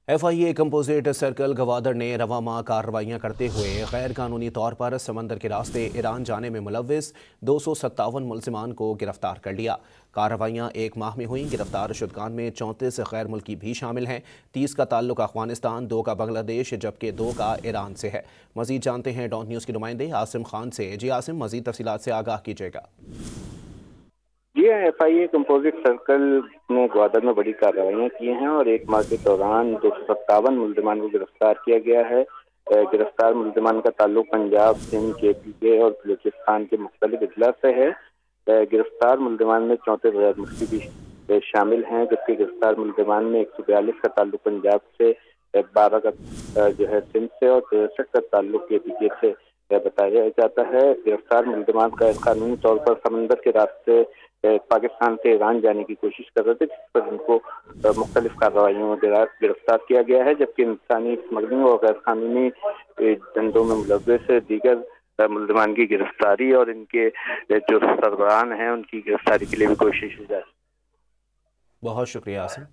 FIA composite circle Gwadar ने रवा माह कार्रवाइयाँ करते हुए गैर कानूनी तौर पर समंदर के रास्ते ईरान जाने में मुलविस 257 मुलजिमान को गिरफ्तार कर लिया। कार्रवाइयाँ एक माह में हुई। गिरफ्तार शुदगान में 34 गैर मुल्की भी शामिल हैं। 30 का ताल्लुक अफगानिस्तान, 2 का बांग्लादेश जबकि 2 का ईरान से है। मजीद जानते हैं डॉन न्यूज़ के नुमाइंदे आसिम खान से। जी आसिम, मजीद तफसीलात से आगाह कीजिएगा। जी हाँ, FIA कंपोजिट सर्कल ने ग्वादर में बड़ी कार्रवाइयाँ की हैं और एक माह के दौरान 257 मुल्जिमान को गिरफ्तार किया गया है। गिरफ्तार मुल्जिमान का ताल्लुक पंजाब, सिंध, KPK और बलूचिस्तान के मुख्तलिफ अजला से है। गिरफ्तार मुल्जिमान में 34 गैर मुल्की भी शामिल हैं, जबकि गिरफ्तार मुल्जिमान में 142 का ताल्लुक पंजाब से, 12 का जो है सिंध से और 63 का ताल्लुक KPK से बताया जाता है। गिरफ्तार मुल्जिमान गैर कानूनी तौर पर समंदर के रास्ते पाकिस्तान से ईरान जाने की कोशिश कर रहे थे, जिस पर इनको मुख्तलिफ कार्रवाइयों में गिरफ्तार किया गया है, जबकि इंसानी स्मगलिंग और गैर कानूनी धंधों में मुलव्वस दीगर मुल्जिमान की गिरफ्तारी और इनके जो सरबराह हैं उनकी गिरफ्तारी के लिए भी कोशिश की जा रही है। बहुत शुक्रिया आसिम।